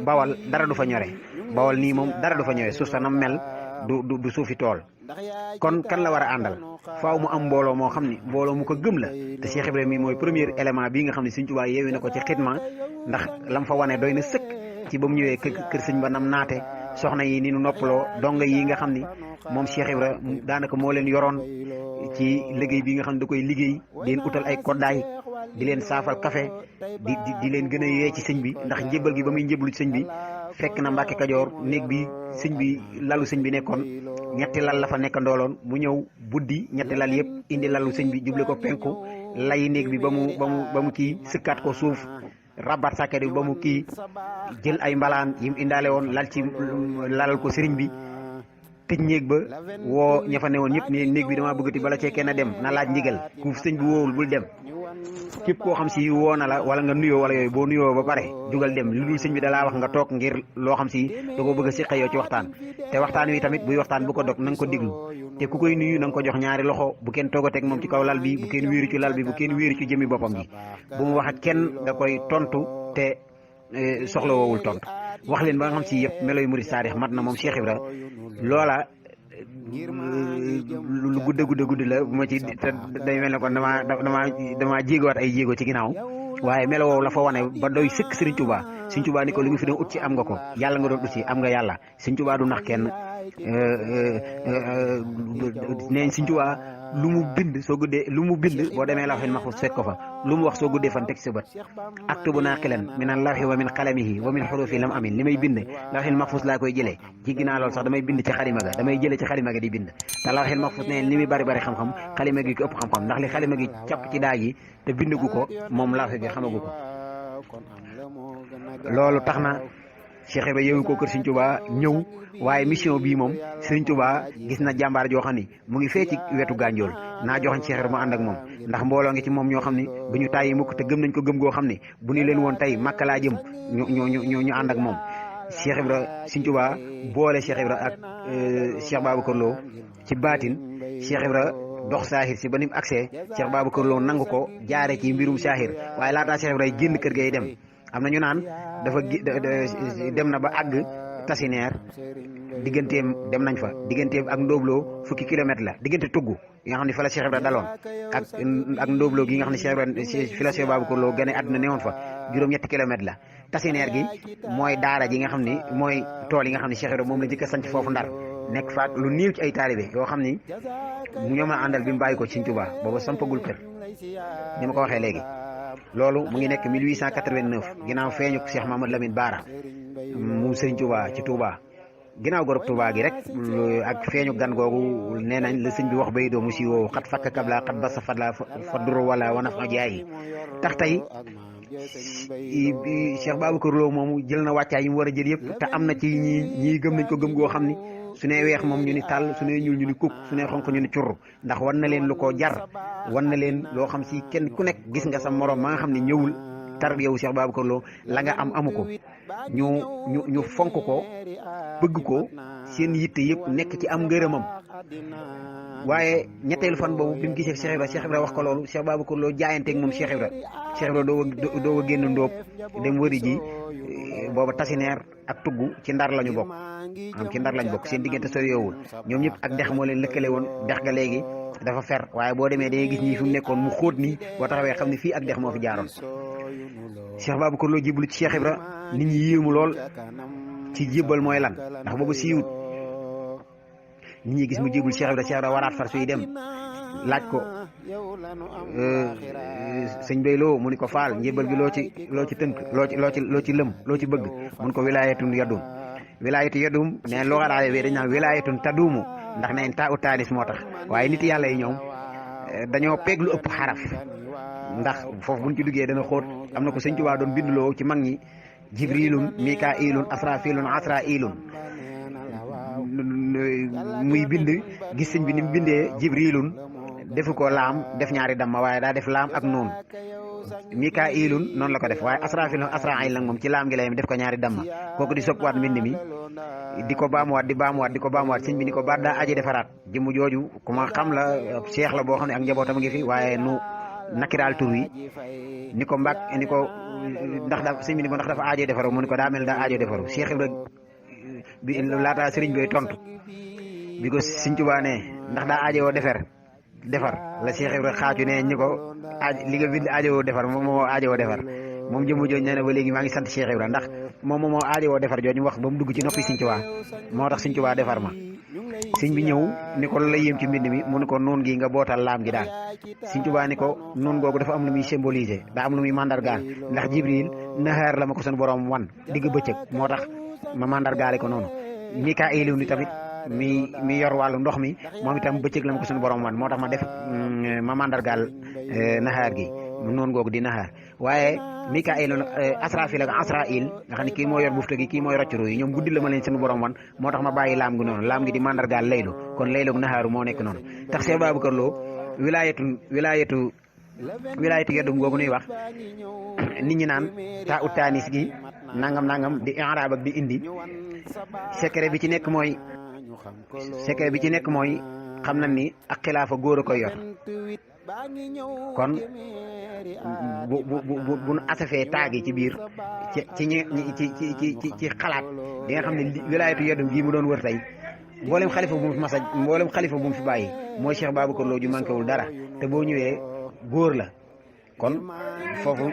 Bawal dara du fa ñore Bawal nii moom dara du fa ñore suuf sa nam mel du suufi tool kon kan la war a àndal faaw mu am mbooloo moo xam ni mbooloo mu ko gëm la te Cheikh Ibrahima mi mooy premier élément bii nga xam ne Sëñ Tuubaa yeewi na ko ci xidma ndax lam fa wane doy na sëkk ci ba mu ñëwee kër sëñ ba nam naate soxna yi ni nu noppaloo donga yi nga xam ni moom Cheikh Ibra daanaka moo leen yoroon ci liggéey bi nga xam ne da koy liggéey di leen utal ay koddaay di leen saafal café di leen gën a yee ci sëñ bi ndax njébal gi ba muy njéblu ci sëñ bi fekk na Mbàkke Kajoor néeg bi sëñ bi lalu sëñ bi nekkoon ñetti lal la fa nekk ndooloon mu ñëw buddi ñetti lal yëpp indi lalu sëñ bi juble ko penku lay néeg bi ba mu kii sëkkaat ko suuf rabat sàkket bi ba mu kii jël ay mbalaan yim indaale woon lalal ko sëriñ bi tëj néeg ba woo ña fa newoon ñëpp ne néeg bi dama bëggati bala cee kenn dem na laaj ndigal ku sëñ bi woowul bul dem képp koo xam si woo na la wala nga nuyoo wala yooyu boo nuyoo ba pare jugal dem lu dul sëñ bi dalaa wax nga toog ngir loo xam si da ko bëgg a siqa yow ci waxtaan te waxtaan wi tamit buy waxtaan bu ko dog na nga ko diglu te ku koy nuyu na nga ko jox ñaari loxo bu kenn toogateeg moom ci kaw lal bi bu kenn wéeru ci lal bi bu kenn wéeru ci jëmmi boppam ji bu mu wax ak kenn da koy tontu te soxla woowul tontu wax leen ba nga xam si yëpp meloy murid saadix mat na moom Cheikh Ibra loola lu gudd la bu ma ci te day mel ne kon damaa jéegowaat ay jéego ci ginnaaw waaye melo woowu la fa wane ba doy sëkk Sëriñ Tuubaa Sëriñ Tuubaa ni ko li nga fi doon ut ci am nga ko yàlla nga doon ut ci am nga yàlla Sëriñ Tuubaa du nax kenn neen Sëriñ Tuubaa lu mu bind boo demee lawhil mahfuus fekk ko fa lu mu wax soo guddee fan teg ci sa bët aktubu naaqilan min al-lawhi wa min qalamihi wa min xurufi lam amin li may bind lawhil mahfuus laa koy jëlee ci ginnaaw loolu sax damay bind ci xalima ga damay jëlee ci xalima ga di bind te lawhil mahfuus ne li muy bari xam-xam xalima gi ko ëpp xam-xam ndax li xalima gi capp ci daaj yi te bindagu ko moom lawhi gi xamagu ko loolu tax na Cheikh Ibra yeewu ko kër Sëriñ Tuubaa ñëw waaye mission bii moom Sëriñ Tuubaa gis na jàmbaar joo xam ni mu ngi fee ci wetu gànjool naa joxañ Cheikh Ibra mu ànd ak moom ndax mbooloo ngi ci moom ñoo xam ni bu ñu tàyyi mukk te gëm nañ ko gëm goo xam ni bu ñu leen woon tey Makka laa jëm ñu ànd ak moom Cheikh Ibra Sëriñ Tuubaa boole Cheikh Ibra ak Cheikh Babacar Lo ci baatin Cheikh Ibra dox saahir si ba ni mu agsee Cheikh Babacar Lo nangu ko jaare ci mbirum saahir waaye laataa Cheikh Ibra génn kër gay dem am na ñu naan dafa dem na ba àgg Tasineer digganteem dem nañ fa digganteem ak Ndóobloo fukki kilomètre la diggante tugg yi nga xam ne fa la Cheikh Ibra daloon ak Ndóobloo gi nga xam ne Cheikh Ibra fi la Cheikh Babacar Lo gane àdduna newoon fa juróom-ñetti kilomètre la Tasineer gi mooy daara ji nga xam ni mooy tool yi nga xam ne Cheikh Ibra moom la jëkk a sanc foofu Ndar nekk fa lu néew ci ay taalibe yoo xam ni ñoom la àndal bi mu bàyyi ko ci Sëriñ Tuubaa booba sampagul kër ni ma ko waxee léegi loolu mu ngi nekk 1889 ginnaaw feeñu Cheikh Mamadou Lamine Bara mu Sëriñ Tuubaa ci Tuubaa ginnaaw gorog Tuubaa gi rek ak feeñu gan googu nee nañ la sëñ bi wax bay doo mu si woowu xat fakk kabla xat ba sa fadla fa dur wala wanaf ma jaayi tax tey Cheikh Babacar Lo moomu jël na wàccaay yi mu war a jël yëpp te am na ci ñii gëm nañ ko gëm goo xam ni su nee weex moom ñu ni tàll su nee ñuul ñu ni kuk su nee xonq ñu ni curr ndax wan na leen lu ko jar wan na leen loo xam si kenn ku nekk gis nga sa morom ma nga xam ne ñëwul tarbiyawu Cheikh Babacar Lo la nga amu ko ñu fonk ko bëgg ko seen yitte yëpp nekk ci am ngërëmam waaye ñetteelu fan boobu bi mu gisee Cheikh Ibra wax ko loolu Cheikh Babacar Lo jaayanteeg moom Cheikh Ibra doo a génn ndóob dem wëri ji booba Tasineer ak tugg ci Ndar lañu bokk ci Ndar lañ bokk seen diggante soriwul ñoom ñëpp ak dex moo leen lëkkale woon dex ga léegi dafa fer waaye boo demee dangay gis ñii fi mu nekkoon mu xóot nii boo taxawee xam ne fii ak dex moo fi jaaroon Cheikh Babacar Lo jébbalu ci Cheikh Ibra nit ñi yéemu lool ci jébbal mooy lan ndax boobu siiwut nit ñi gis mu jébbal Cheikh Ibra waraat far suy dem laaj ko sëñ Bay Lo mu ni ko faal njébbal gi loo ci tënk loo ci lëm loo ci bëgg mun ko wilaayatun yadum ne loo xalaale wee dañ naan wilaayatun taduumu ndax neen taa u taalis moo tax waaye nit yàlla yi ñoom dañoo peeg lu ëpp xaraf ndax foofu buñ ci duggee dana xóot am na ko sëñ Tuubaa doon binduloo ci mag ñi jibrilun mikailun asrafilun asrailun muy bind gis sëñ bi ni mu bindee jibrilun defu ko laam def ñaari damma waaye daa def laam ak noonu mikailun noonu la ko def waaye asrafilun asrail nag moom ci laam gi lay def ko ñaari damma kooku di soppiwaat mbind mi di ko baamuwaat sëñ bi ni ko baat daa aji defaraat jëmm jooju ku ma xam la cheikh la boo xam ne ak njabootam ngi fi waaye nu nakiraal tur wi ni ko sëñ bi ni ko ndax dafa aajo defaru mu ni ko daa mel daa aajo defaru Cheikh Ibra bi laata sëriñ bi tontu bi ko Sëñ Tuubaa ne ndax daa aajowoo defar la Cheikh Ibra xaaju ne ñi ko li nga bind aajowoo defar moom moo aajowoo defar moom jëmu jooju nee na ba léegi maa ngi sant Cheikh Ibra ndax moom moo aajowoo defar jooju ñu wax ba mu dugg ci noppi Sëñ Tuubaa moo tax Sëñ Tuubaa defar ma sëñ bi ñëw ni ko la yéem ci mbind mi mu ni ko noon gi nga bootal laam gi daal Sëñ Tuubaa ni ko noon googu dafa am lu muy symboliser daa am lu muy mandargaal ndax Jibril nahaar la ma ko seen borom wan digg bëccëg moo tax ma mandargaale ko noonu Mikaayil ni tamit mi yor wàllu ndox mi moom itam bëccëg la ma ko suñu borom wan moo tax ma def ma mandargaal nahaar gi noonu googu di nahaar waaye Mikaayil Asrafil ak Asrail nga xam ne kii moo yor bufta gi kii mooy roccuru yi ñoom guddi la ma leen suñu borom wan moo tax ma bàyyi laam gi noonu laam gi di mandargaal laylu kon laylu ak nahaaru moo nekk noonu tax Cheikh Babacar Lo wilaayatu yeddum googu nuy wax nit ñi naan taa ut taanis gi nangam di i'raab ak di indi secret bi ci nekk mooy xam na ni ak xilaafa góor a koy yor kon bu nu asafee taagi ci biir ci xalaat di nga xam ne wilaayatu yeddum gii mu doon wër tey mboolem xalifa bu mu fi bàyyi mooy Cheikh Babacar Lo ju manqué wul dara te boo ñëwee góor la kon foofu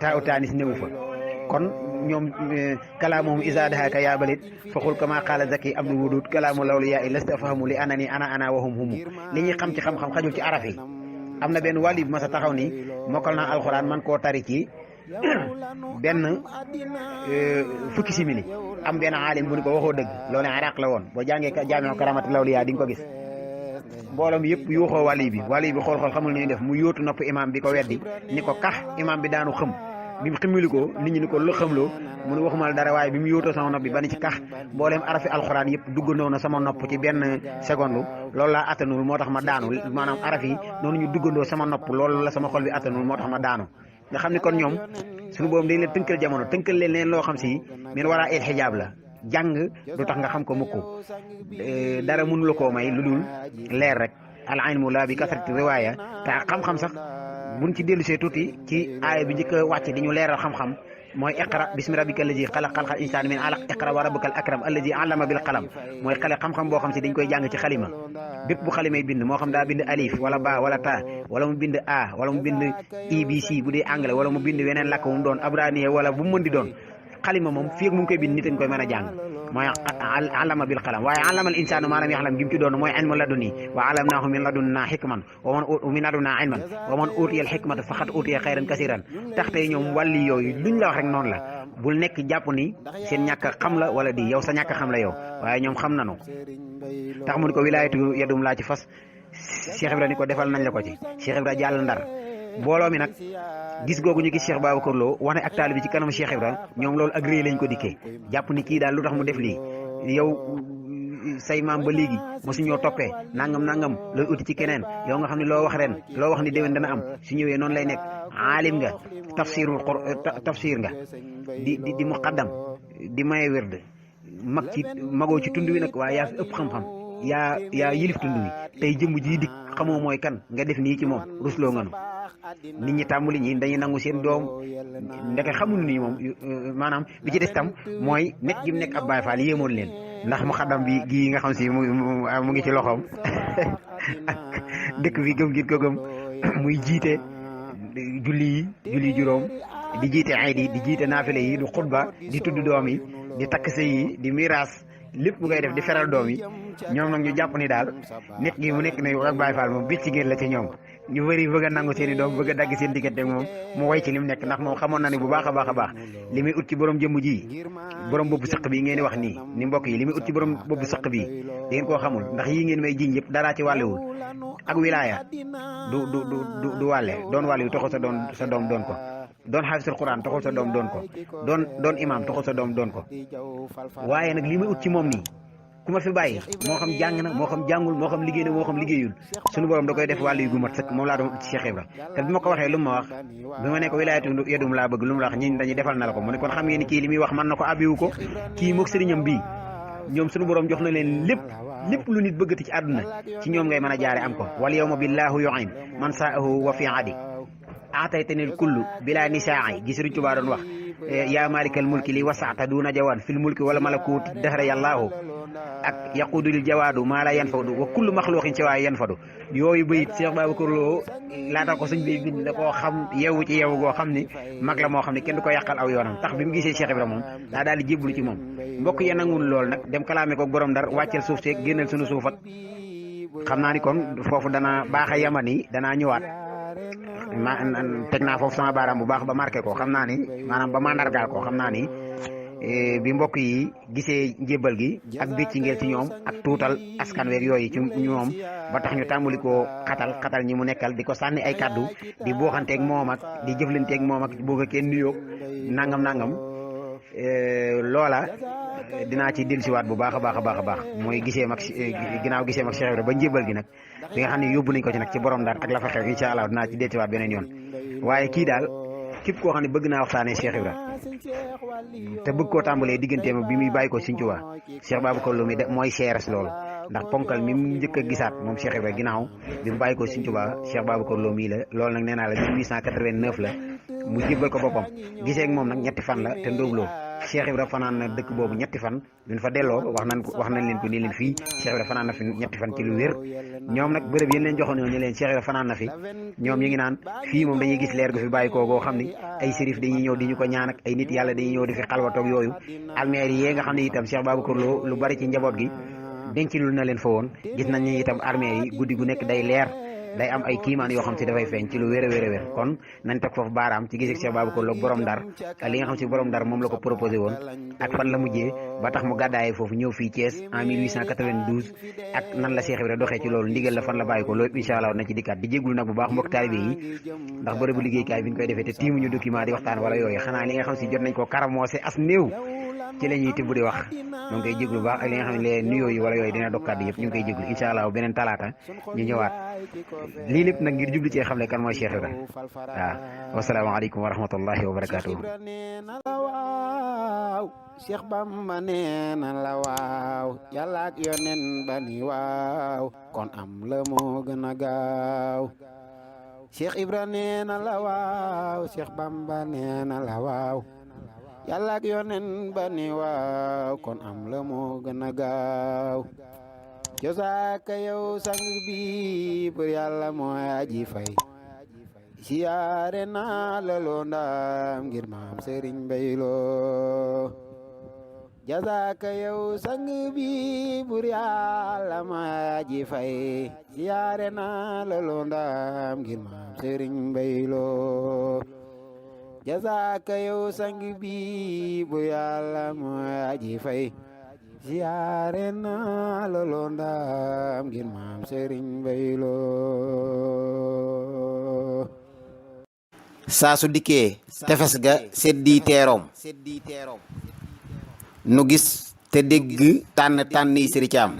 taa utaanis néewu fa kon ñoom kalaamuhum isa dahaaka yaa balit faxul kama qaala zaki abdul wudud kalaamu lawliyaa lasta fahamu li anani ana wahum humu li ñuy xam ci xam-xam xajul ci araf yi am na benn wàlli bi ma sa taxaw ni mokkal naa alxuraan man koo tari ci benn fukki simili am benn aalim bu ni ko waxoo dëgg loolu iraq la woon boo jàngee jaamiu karamati lawliyaa di nga ko gis mbooloom yëpp yuuxoo wàlli bi xool xamul ni def mu yóotu nopp imam bi ko weddi ni ko kax imam bi daanu xëm bi mu ximmili ko nit ñi ni ko lu xamloo mu ne waxumal dara waaye bi mu yóotoo sama nopp bi ba ni ci kax mbooleem arafi alxuraan yëpp duggandoo na sama nopp ci benn seconde loolu laa attanul moo tax ma daanu maanaam araf yi noonu ñu duggandoo sama nopp loolu la sama xol bi attanul moo tax ma daanu nga xam ne kon ñoom suñu boobu dañ leen tënkal jamono tënkal leen loo xam si min waraa el xijaab la jàng du tax nga xam ko mukk dara mënu la koo may lu dul leer rek al ilmu la bi kasrati riwaaya te xam-xam sax buñ ci dellu see tuuti ci aaya bi njëkk a wàcc di ñu leeral xam-xam mooy iqra bismi rabbika allazi xalaqal insaana min alaq iqra wa rabbukal akram allazi allama bil qalam mooy xale xam-xam boo xam si dañ koy jàng ci xalima bépp bu xalimay bind moo xam daa bind alif wala ba wala ta wala mu bind a wala mu bind ibc bu dee anglais wala mu bind weneen làkk mu doon abraniya wala bu mu mën di doon xalima moom fii ak mu ngi koy bind nit dañ koy mën a jàng mooy allama bil qalam waaye allamal insaanu maa lam yaxlam gi mu ci doon mooy ilmu laduni wa allamnaahu min ladunna xikman min ladunna ilman wa man uutiyal xikmata faqad uutiya xayran kasiran tax tey ñoom wàlli yooyu luñ la wax rek noonu la bul nekk jàpp ni seen ñàkk xam la wala di yow sa ñàkk xam la yow waaye ñoom xam nanu tax mu ni ko wilaayatu yadum laa ci fas Cheikh Ibra ni ko defal nañ la ko ci Cheikh Ibra jàll ndar mbooloo mi nag gis googu ñu gis Cheikh Babacar Lo wane ak taalibe bi ci kanam Cheikh Ibra ñoom loolu ak réy lañ ko dikkee jàpp ni kii daal lu tax mu def lii yow say maam ba léegi mosuñoo toppee nangam looy uti ci keneen yow nga xam ne loo wax ren loo wax ni déwén dana am su ñëwee noonu lay nekk aalim nga tafsir nga di muqaddam di maye wérd magoo ci tund wi nag waaye yaa fi ëpp xam-xam yaa yilif tund wi tey jëmm jii dik xamoo mooy kan nga def nii ci moom rusloo nga nu nit ñi tàmbali ñi dañuy nangu seen doom ndeke xamuñu nii moom maanaam bi ci des tam mooy nekk gi mu nekk ab Baay Faal yéemoon leen ndax mu xaddam bi gii nga xam si mu ngi ci loxoom ak dëkk bi gëm gi ko gëm muy jiite julli juróom di jiite ayid yi di jiite naafile yi di xutba di tudd doom yi di takk sëy yi di miraas lépp mu ngay def di feral doom yi ñoom nag ñu jàpp ni daal nit gi mu nekk ne ak Baay Faal moom bit ci génn la ci ñoom ñu bëri bëgg a nangu seen i doom bëgg a dagg seen diggante moom mu way ci li mu nekk ndax moom xamoon na ne bu baax a baax li muy ut ci borom jëmm ji borom boppu sëq bi ngeen di wax nii ni mbokk yi li muy ut ci borom boppu sëq bi da ngeen koo xamul ndax yii ngeen may jiñ yëpp daraa ci wàllewul ak wilaaya du wàlle doon wàlle yu taxul sa doom doon ko doon xaafisul Quran taxul sa doom doon ko doon imam taxul sa doom doon ko waaye nag li muy ut ci moom nii ku ma fi bàyyi moo xam jàng na moo xam jàngul moo xam liggéey na moo xam liggéeyul suñu borom da koy def wàllu yu gu mat sëkk moom laa doon ut ci Cheikh Ibra te bi ma ko waxee lu ma wax bi ma ne ko wilaayatu yadum laa bëgg lu mu la wax ñi dañuy defal na la ko mu ne kon xam ngeen ni kii li muy wax mën na ko abiwu ko kii mook sëriñam bii ñoom suñu borom jox na leen lépp lu nit bëggati ci àdduna ci ñoom ngay mën a jaare am ko wal yawma billahu yu'in man saahu wa fi adi aataytanil kullu bila nisaai gi Sëriñ Tuubaa doon wax yaa malikal mulki li wasaata duna jawaan fil mulki wala malakuuti dahra yàllaahu ak yaqudulil jawaadu maa la yanfadu wa kullu maxluuqin ci waaye yanfadu yooyu bayit Cheikh Babacar Lo laata ko sëñ bi bind da koo xam yeewu ci yeewu goo xam ni mag la moo xam ne kenn du ko yàqal aw yoonam tax bi mu gisee Cheikh Ibra moom daa daal di jébbalu ci moom mbokk yi nangul lool nag dem kalaame ko borom Ndar wàccel suuf seeg génneel suñu suufat xam naa ni kon foofu dana baax a yaman yi danaa ñëwaat ma teg naa foofu sama baaraam bu baax ba marqué ko xam naa ni maanaam ba mandargaal ko xam naa ni bi mbokk yi gisee njébbal gi ak bécci ngeel ci ñoom ak tuutal askan weeg yooyu ci ñoom ba tax ñu tàmbali koo xatal ñi mu nekkal di ko sànni ay kaddu di booxanteeg moom ak di jëflanteeg moom ak bëgg a kenn nuyoo nangam loola dinaa ci dellusiwaat bu baax a baax mooy gisee mag ginnaaw gisee mag Cheikh Ibra ba njébbal gi nag bi nga xam ne yóbbu nañ ko ci nag ci borom Ndar ak la fa xew incha allah dinaa ci dellusiwaat beneen yoon waaye kii daal képp koo xam ne bëgg naa waxtaanee Cheikh Ibra te bëgg koo tàmbalee digganteem bi muy bàyyi ko Sëñ Tuubaa Cheikh Babacar Lo mi de mooy seeres loolu ndax ponkal mi mu njëkk a gisaat moom Cheikh Ibra ginnaaw bi mu bàyyi ko Sëñ Tuubaa Cheikh Babacar Lo mii la loolu nag nee naa la 1889 la mu jébbal ko boppam gisee ak moom nag ñetti fan la te ndóobloo Cheikh Ibra fanaan na dëkk boobu ñetti fan duñ fa delloo wax nañ leen ko nii leen fii Cheikh Ibra fanaan na fi ñetti fan ci lu wér ñoom nag bërëb yéen leen joxoon ñu leen Cheikh Ibra fanaan na fi ñoom ñu ngi naan fii moom dañuy gis leer gu fi bàyyi koo goo xam ni ay sérif dañuy ñëw di ñu ko ñaan ak ay nit yàlla dañuy ñëw di fi xalwatoog yooyu almeer yi nga xam ne itam Cheikh Babacar Lo lu bari ci njaboot gi denc lu na leen fa woon gis nañ ni itam armeer yi guddi gu nekk day leer day am ay kiimaan yoo xam si dafay feeñ ci lu wér a wér kon nañ teg foofu baaraam ci gisee Cheikh Babacar Lo borom Ndar ak li nga xam si borom Ndar moom la ko proposé woon ak fan la mujjee ba tax mu gàddaayee foofu ñëw fii Thiès en 1892 ak nan la Cheikh Ibra doxee ci loolu ndigal la fan la bàyyi ko loolu incha allah na ci dikkaat di jéglu nag bu baax mbokk taalibe yi ndax bërëbu liggéeykaay bi ñu koy defee te tiimuñu document di waxtaan wala yooyu xanaa li nga xam si jot nañ ko karamoosé as néew ci la ñuy tibb di wax ñu ngi koy jéglu bu baax ak li nga xam ne les nuyoo yi wala yooyu dina dog kàddu yëpp ñu ngi koy jéglu incha allah beneen talaata ñu ñëwaat lii lépp nag ngir jublu cee xam ne kan mooy Cheikh Ibra waaw wasalaamaaleykum wa rahmatullahi wa barakaatuhu. Cheikh Bamba nee na la waaw yàlla ak yonen ba ni waaw kon am la moo gën a gaaw Cheikh Ibra nee na la waaw Cheikh Bamba nee na la waaw yàlla ak yonen ba ni waaw kon am la moo gën a gaaw josaaka yow sang bi bur yàlla mooy aji fay siyaare naa la loo ndam ngir maam Serigne Mbaye Lo jazaaka yow sang bi bur yàlla mooy aji fay siyaare naa la loo ndam ngir maam Serigne Mbaye Lo jazaaka yow sang bi bur yàlla mooy aji fay siyaare naa la loo ndam ngir maam Serigne Mbaye Lo saa su dikkee tefes ga seddi teeroom nu gis te dégg tànn yi sëri caam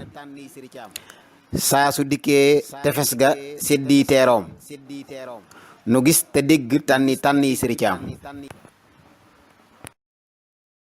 saa su dikkee tefes ga seddi teeroom nu gis te dégg tànn yi sëri caam